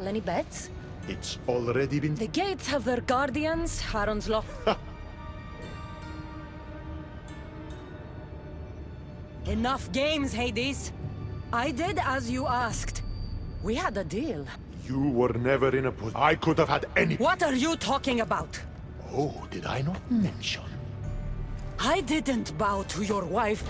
Any bets? It's already been... The gates have their guardians, Harron's Law. Enough games, Hades. I did as you asked. We had a deal. You were never in a position... I could have had any... What are you talking about? Oh, did I not mention? I didn't bow to your wife.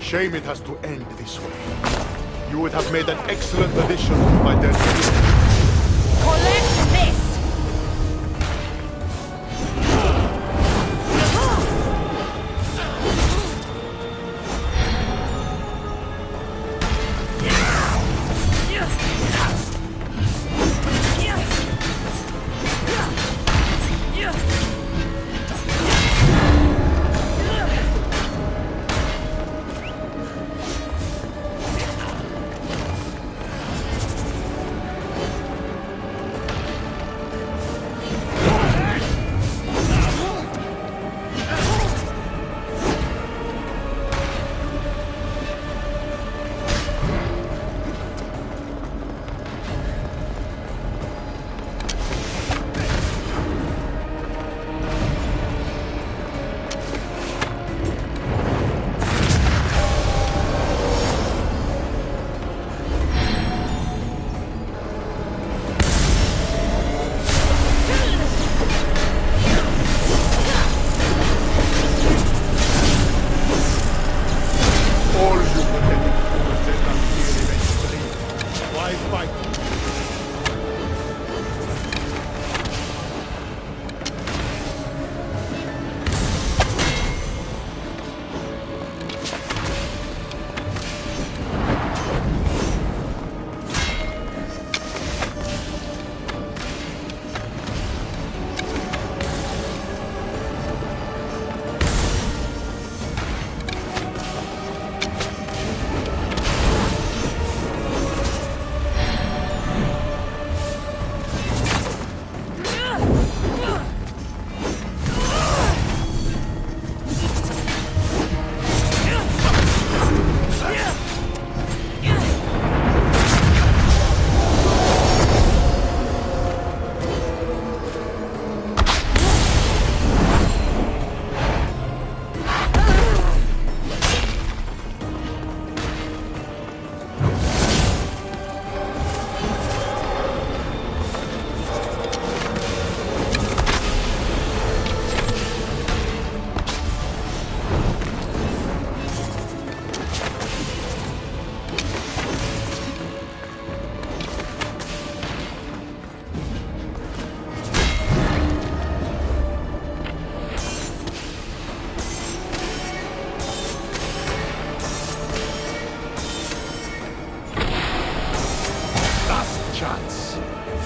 Shame it has to end this way. You would have made an excellent addition to my DLC. Collect this!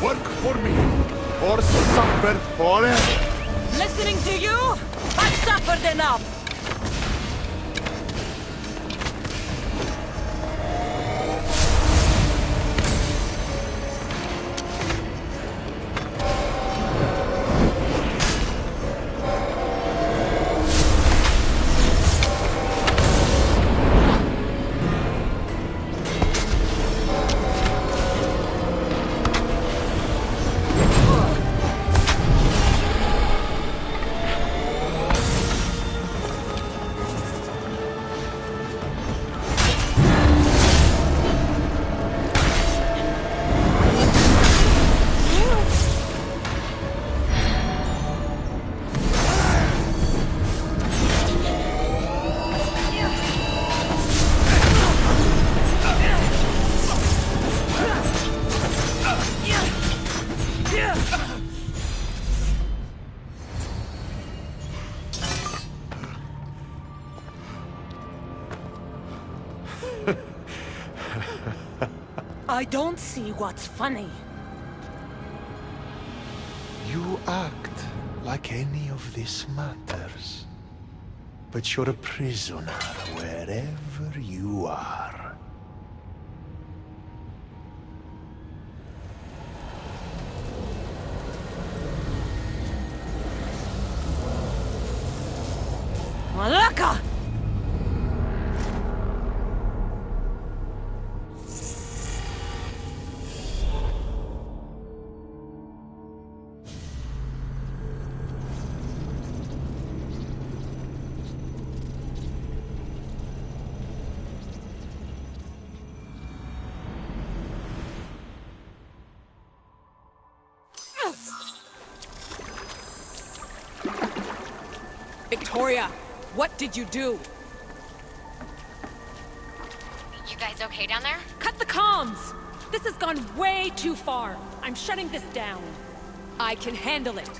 Work for me, or suffer forever. Listening to you? I've suffered enough! I don't see what's funny. You act like any of this matters. But you're a prisoner wherever you are. Malaka! Victoria, what did you do? You guys okay down there? Cut the comms! This has gone way too far. I'm shutting this down. I can handle it.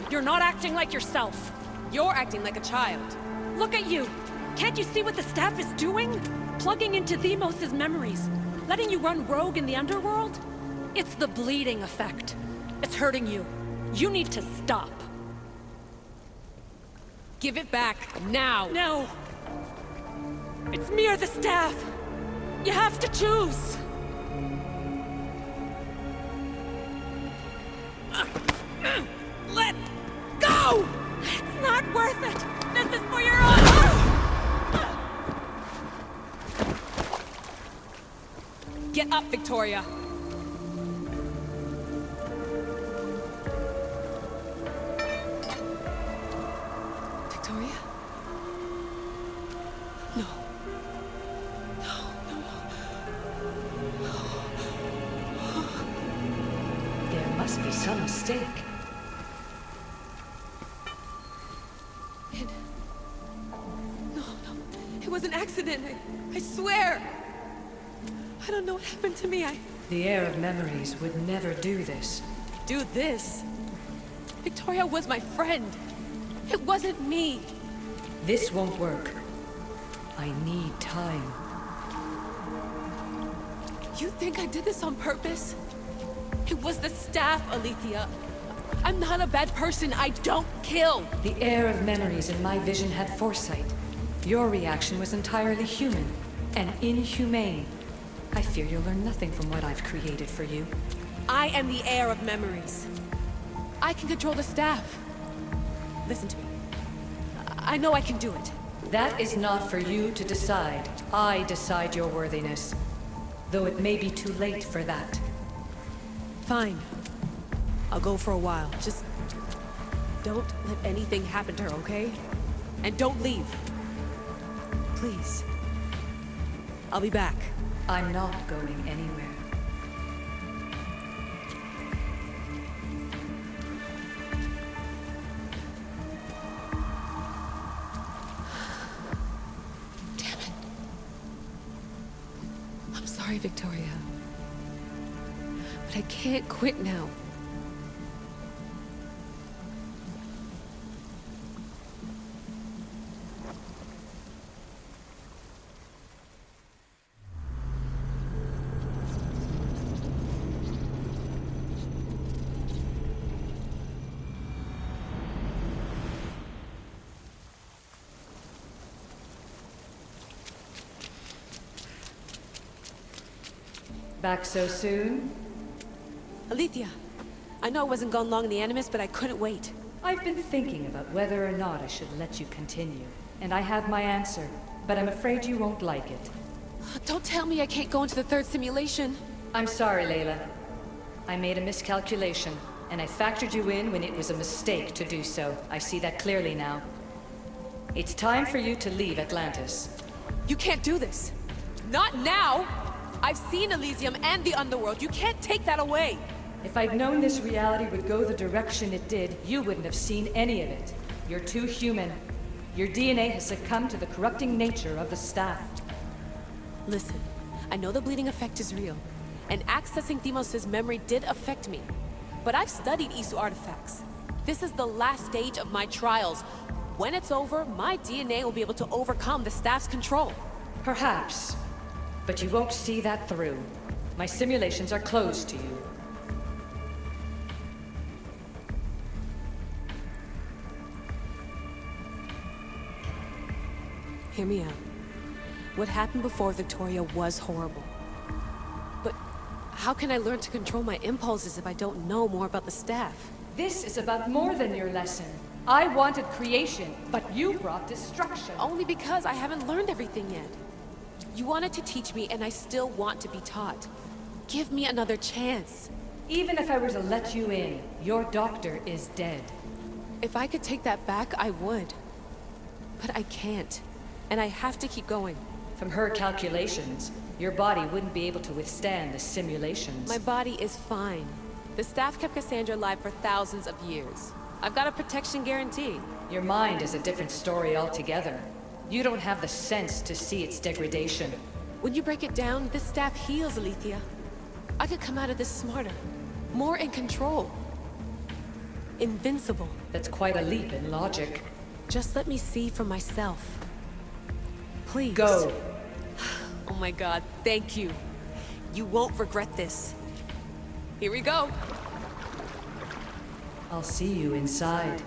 You're not acting like yourself. You're acting like a child. Look at you. Can't you see what the staff is doing? Plugging into Themos' memories. Letting you run rogue in the underworld? It's the bleeding effect. It's hurting you. You need to stop. Give it back, now! No! It's me or the staff! You have to choose! Let go! It's not worth it! This is for your own... Get up, Victoria! Victoria? No. There must be some mistake. No. It was an accident. I swear. I don't know what happened to me. The heir of memories would never do this. Do this. Victoria was my friend. It wasn't me. This won't work. I need time. You think I did this on purpose? It was the staff, Alethea. I'm not a bad person. I don't kill. The heir of memories in my vision had foresight. Your reaction was entirely human and inhumane. I fear you'll learn nothing from what I've created for you. I am the heir of memories. I can control the staff. Listen to me. I know I can do it. That is not for you to decide. I decide your worthiness. Though it may be too late for that. Fine. I'll go for a while. Just don't let anything happen to her, okay? And don't leave. Please. I'll be back. I'm not going anywhere. Damn it. I'm sorry, Victoria. But I can't quit now. Back so soon? Alethea, I know I wasn't gone long in the Animus, but I couldn't wait. I've been thinking about whether or not I should let you continue. And I have my answer, but I'm afraid you won't like it. Don't tell me I can't go into the third simulation. I'm sorry, Layla. I made a miscalculation, and I factored you in when it was a mistake to do so. I see that clearly now. It's time for you to leave Atlantis. You can't do this. Not now! I've seen Elysium and the Underworld. You can't take that away! If I'd known this reality would go the direction it did, you wouldn't have seen any of it. You're too human. Your DNA has succumbed to the corrupting nature of the staff. Listen, I know the bleeding effect is real, and accessing Themos' memory did affect me. But I've studied Isu artifacts. This is the last stage of my trials. When it's over, my DNA will be able to overcome the staff's control. Perhaps. But you won't see that through. My simulations are closed to you. Hear me out. What happened before Victoria was horrible. But how can I learn to control my impulses if I don't know more about the staff? This is about more than your lesson. I wanted creation, but you brought destruction. Only because I haven't learned everything yet. You wanted to teach me, and I still want to be taught. Give me another chance. Even if I were to let you in, your doctor is dead. If I could take that back, I would. But I can't. And I have to keep going. From her calculations, your body wouldn't be able to withstand the simulations. My body is fine. The staff kept Cassandra alive for thousands of years. I've got a protection guarantee. Your mind is a different story altogether. You don't have the sense to see its degradation. When you break it down, this staff heals, Alethea. I could come out of this smarter, more in control. Invincible. That's quite a leap in logic. Just let me see for myself. Please. Go. Oh my god, thank you. You won't regret this. Here we go. I'll see you inside.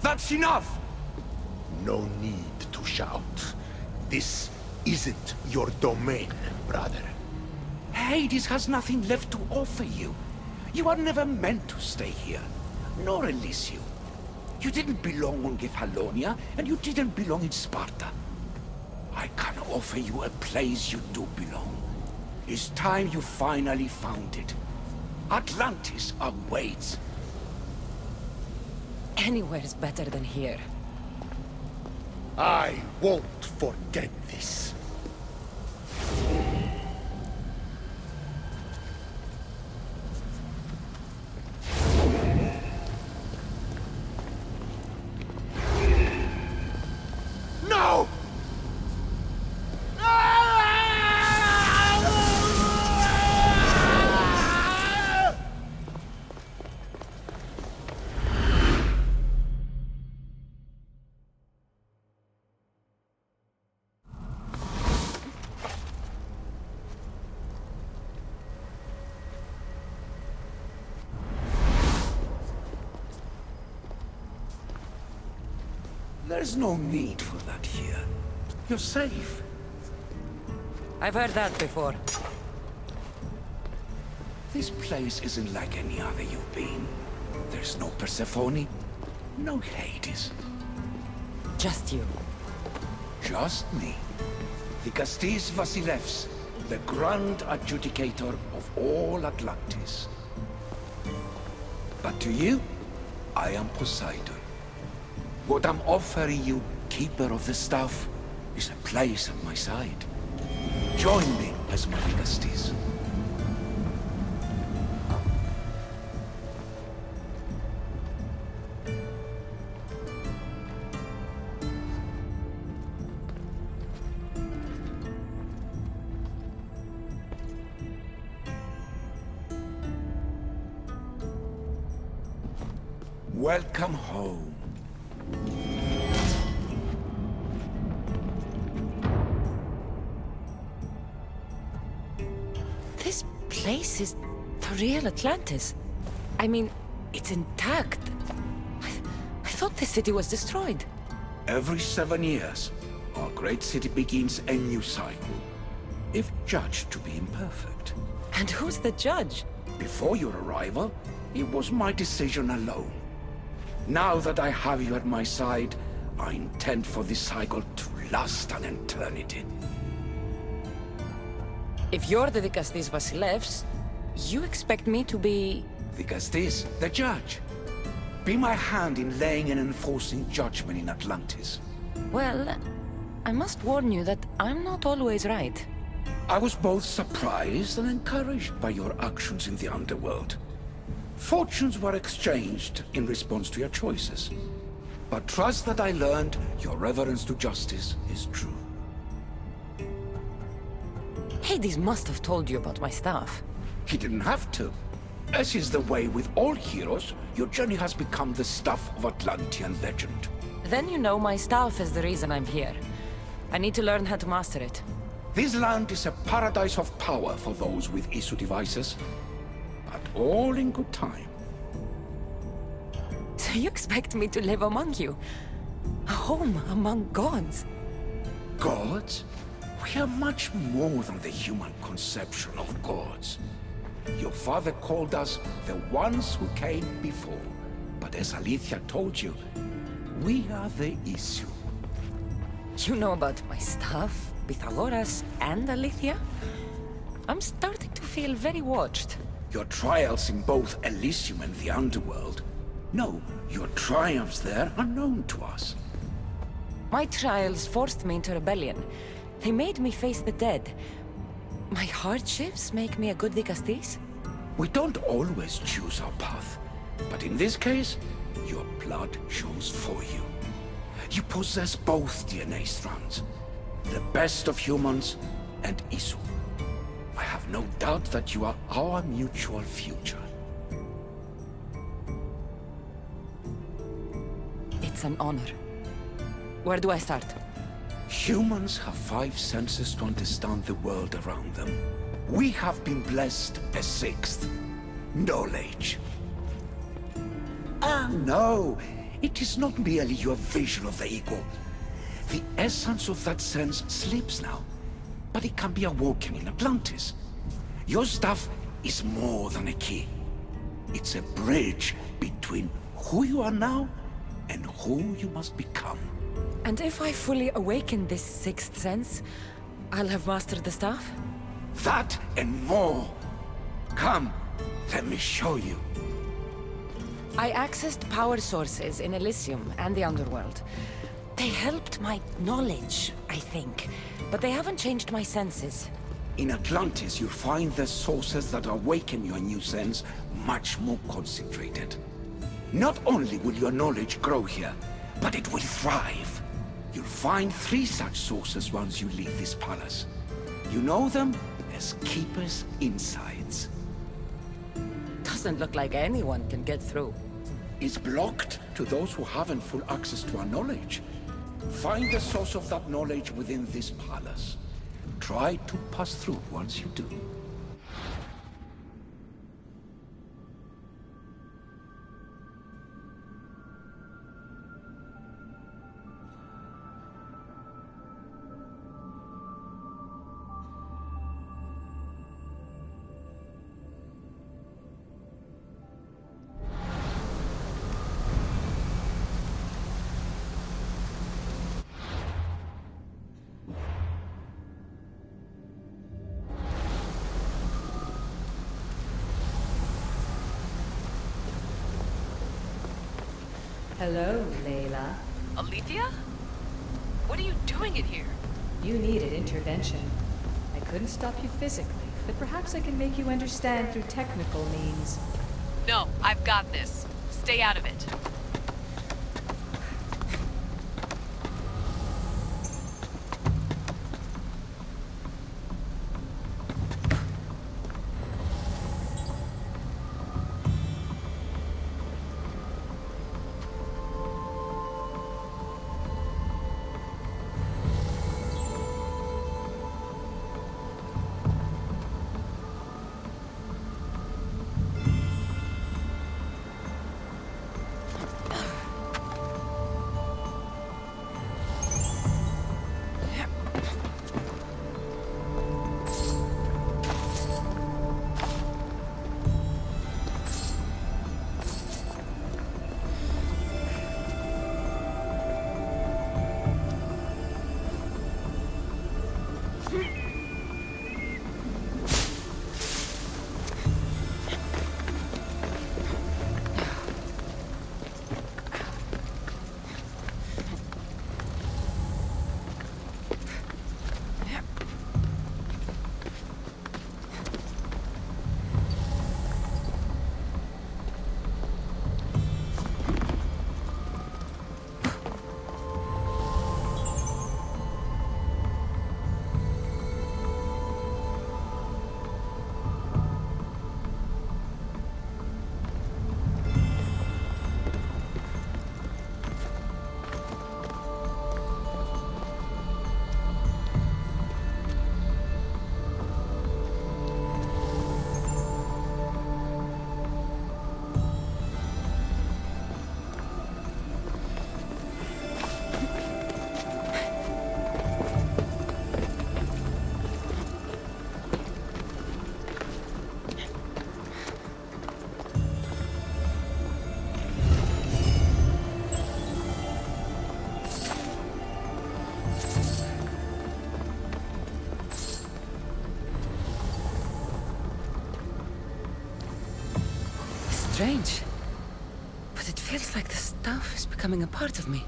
That's enough! No need to shout. This isn't your domain, brother. Hades has nothing left to offer you. You are never meant to stay here, nor Elysium. You didn't belong on Kefalonia, and you didn't belong in Sparta. I can offer you a place you do belong. It's time you finally found it. Atlantis awaits. Anywhere's better than here. I won't forget this. No! There's no need for that here. You're safe. I've heard that before. This place isn't like any other you've been. There's no Persephone, no Hades. Just you. Just me. Dikastis Vasilevs, the Grand Adjudicator of all Atlantis. But to you, I am Poseidon. What I'm offering you, Keeper of the Staff, is a place at my side. Join me as my Dikastis. Welcome home. This place is the real Atlantis. I mean, it's intact. I thought the city was destroyed. Every 7 years, our great city begins a new cycle, if judged to be imperfect. And who's the judge? Before your arrival, it was my decision alone. Now that I have you at my side, I intend for this cycle to last an eternity. If you're the Dikastis Vasilevs, you expect me to be... Dikastis, the judge. Be my hand in laying and enforcing judgment in Atlantis. Well, I must warn you that I'm not always right. I was both surprised and encouraged by your actions in the underworld. Fortunes were exchanged in response to your choices. But trust that I learned your reverence to justice is true. Hades must have told you about my staff. He didn't have to. As is the way with all heroes, your journey has become the stuff of Atlantean legend. Then you know my staff is the reason I'm here. I need to learn how to master it. This land is a paradise of power for those with Isu devices. But all in good time. So you expect me to live among you? A home among gods? Gods? We are much more than the human conception of gods. Your father called us the ones who came before. But as Alethea told you, we are the Isu. You know about my staff, Pythagoras, and Alethea? I'm starting to feel very watched. Your trials in both Elysium and the Underworld. No, your triumphs there are known to us. My trials forced me into rebellion. They made me face the dead. My hardships make me a good Dikastis? We don't always choose our path. But in this case, your blood shows for you. You possess both DNA strands. The best of humans and Isu. I have no doubt that you are our mutual future. It's an honor. Where do I start? Humans have 5 senses to understand the world around them. We have been blessed a 6th. Knowledge. Ah, no. It is not merely your vision of the ego. The essence of that sense sleeps now. But it can be awoken in Atlantis. Your stuff is more than a key. It's a bridge between who you are now and who you must become. And if I fully awaken this 6th sense, I'll have mastered the staff? That and more. Come, let me show you. I accessed power sources in Elysium and the Underworld. They helped my knowledge, I think, but they haven't changed my senses. In Atlantis, you'll find the sources that awaken your new sense much more concentrated. Not only will your knowledge grow here, but it will thrive. You'll find 3 such sources once you leave this palace. You know them as Keeper's Insides. Doesn't look like anyone can get through. It's blocked to those who haven't full access to our knowledge. Find the source of that knowledge within this palace. Try to pass through once you do. Hello, Layla. Alethea? What are you doing in here? You needed intervention. I couldn't stop you physically, but perhaps I can make you understand through technical means. No, I've got this. Stay out of it. strange. But it feels like the stuff is becoming a part of me.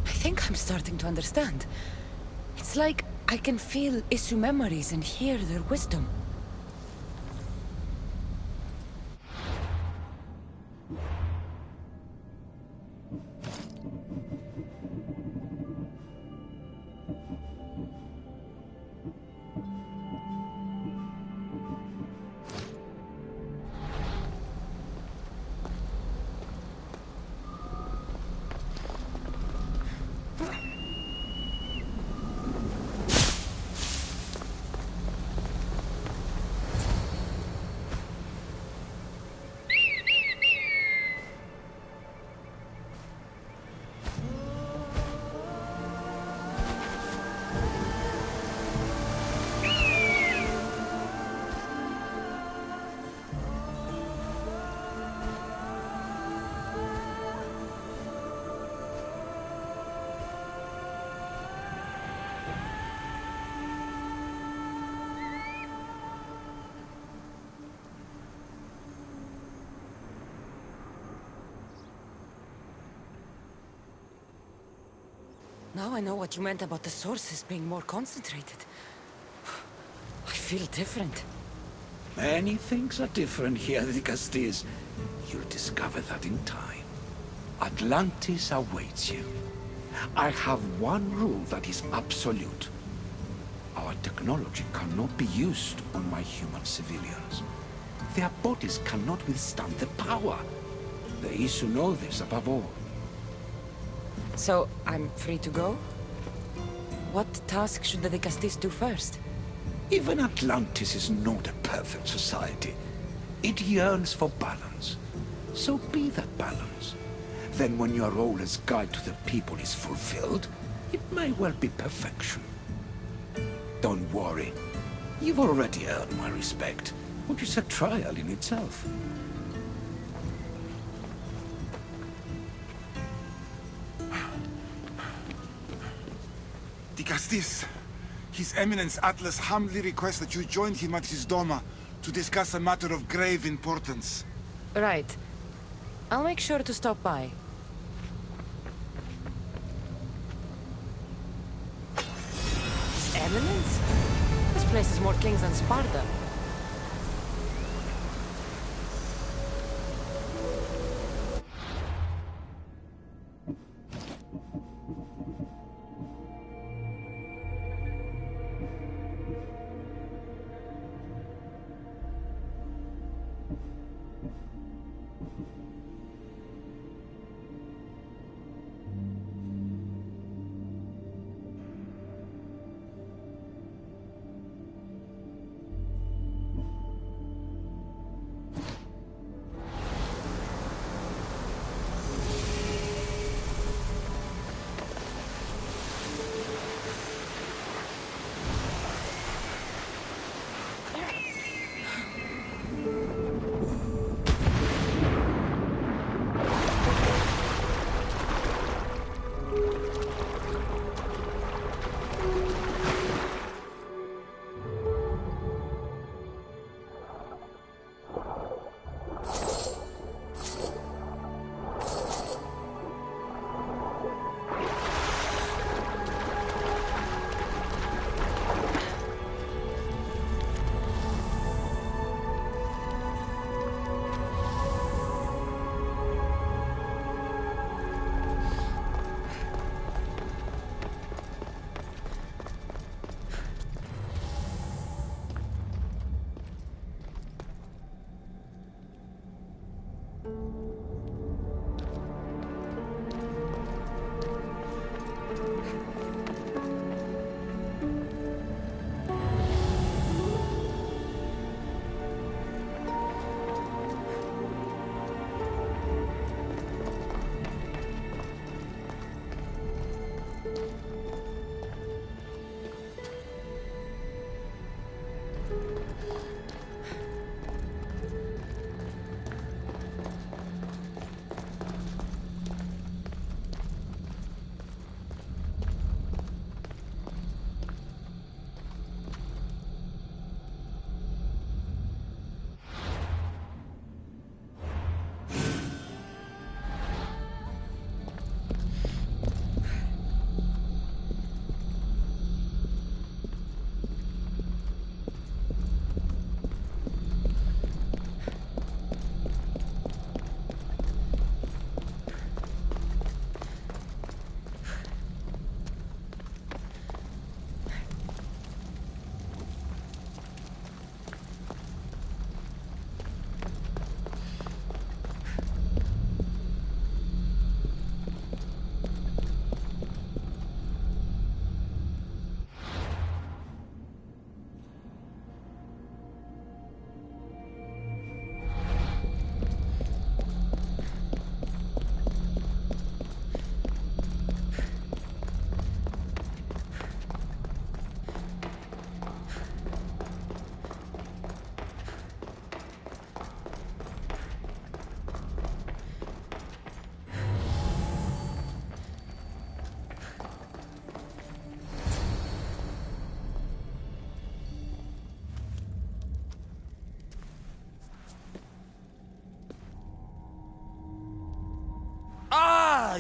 I think I'm starting to understand. It's like I can feel Isu memories and hear their wisdom. Now I know what you meant about the sources being more concentrated. I feel different. Many things are different here, Dicastis. You'll discover that in time. Atlantis awaits you. I have one rule that is absolute. Our technology cannot be used on my human civilians. Their bodies cannot withstand the power. The Isu know this above all. So, I'm free to go? What task should the Dicastis do first? Even Atlantis is not a perfect society. It yearns for balance. So be that balance. Then when your role as guide to the people is fulfilled, it may well be perfection. Don't worry. You've already earned my respect, which is a trial in itself. Dicastis, His Eminence Atlas humbly requests that you join him at his Doma to discuss a matter of grave importance. Right. I'll make sure to stop by. His Eminence? This place is more kings than Sparta.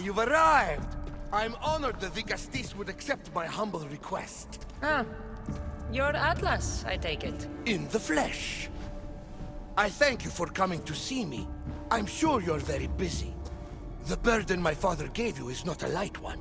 you've arrived! I'm honored the Vicastis would accept my humble request. Ah, you're Atlas, I take it. In the flesh. I thank you for coming to see me. I'm sure you're very busy. The burden my father gave you is not a light one.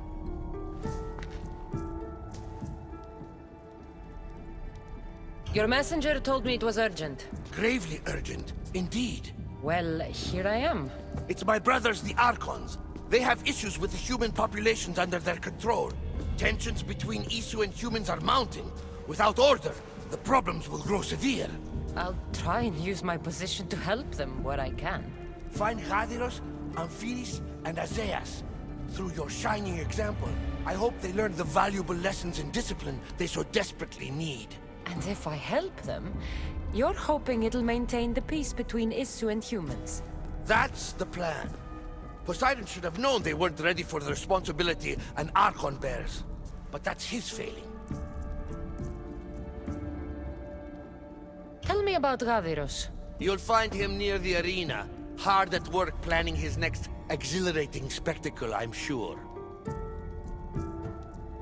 Your messenger told me it was urgent. Gravely urgent, indeed. Well, here I am. It's my brothers, the Archons. They have issues with the human populations under their control. Tensions between Isu and humans are mounting. Without order, the problems will grow severe. I'll try and use my position to help them where I can. Find Gadiros, Amphiris, and Azeas. Through your shining example, I hope they learn the valuable lessons in discipline they so desperately need. And if I help them, you're hoping it'll maintain the peace between Isu and humans. That's the plan. Poseidon should have known they weren't ready for the responsibility an Archon bears. But that's his failing. Tell me about Gaviros. You'll find him near the arena, hard at work planning his next exhilarating spectacle, I'm sure.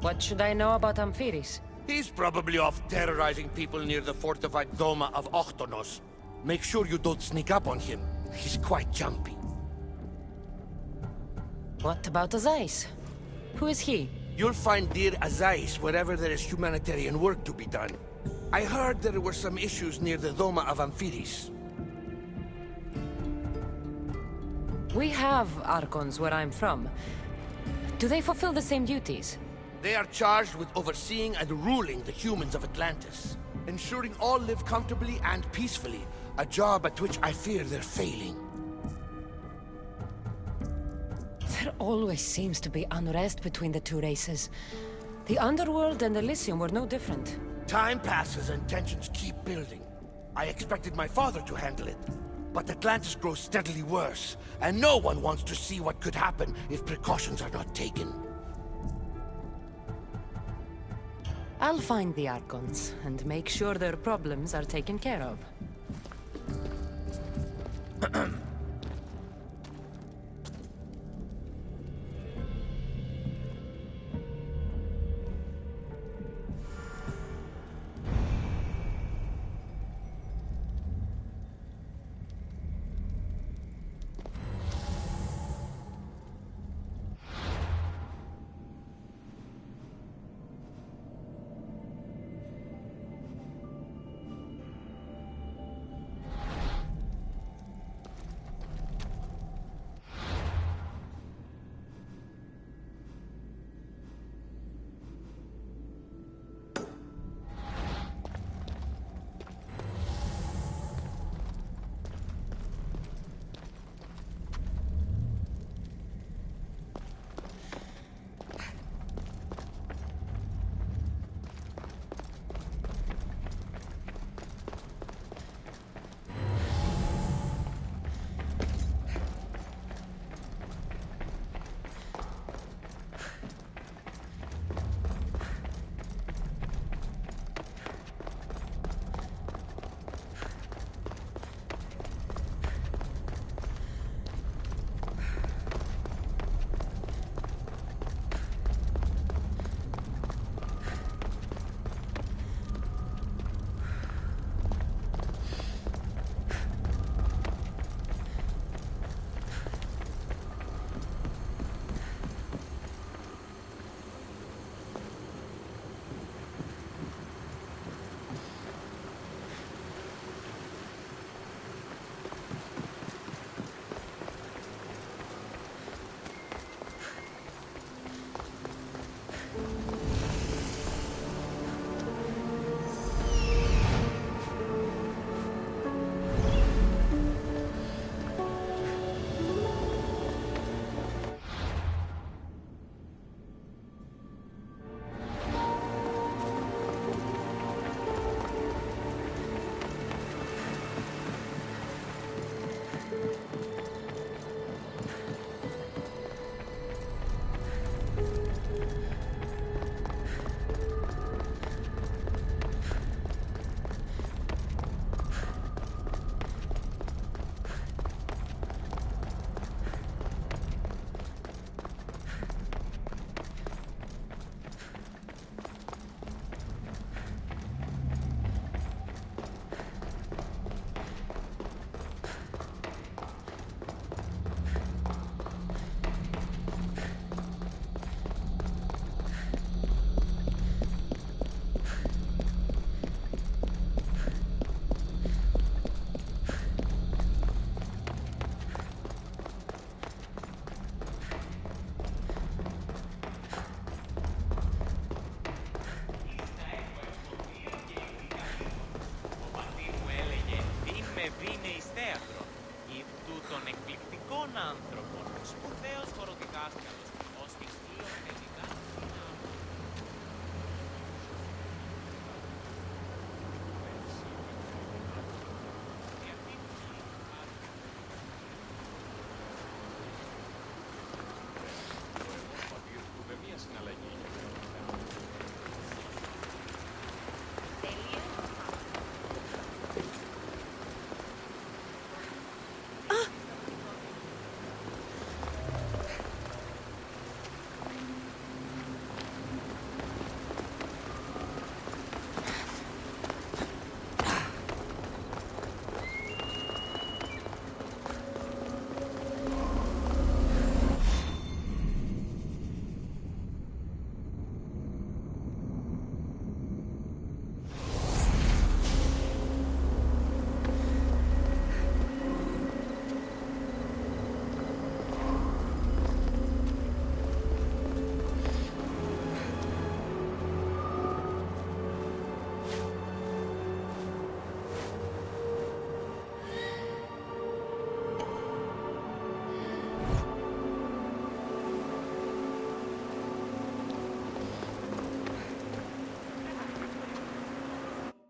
What should I know about Amphiris? He's probably off terrorizing people near the fortified Doma of Ochtonos. Make sure you don't sneak up on him. He's quite jumpy. What about Azais? Who is he? You'll find dear Azais wherever there is humanitarian work to be done. I heard there were some issues near the Doma of Amphiris. We have Archons where I'm from. Do they fulfill the same duties? They are charged with overseeing and ruling the humans of Atlantis. Ensuring all live comfortably and peacefully. A job at which I fear they're failing. There always seems to be unrest between the two races. The Underworld and Elysium were no different. Time passes and tensions keep building. I expected my father to handle it. But Atlantis grows steadily worse, and no one wants to see what could happen if precautions are not taken. I'll find the Archons, and make sure their problems are taken care of.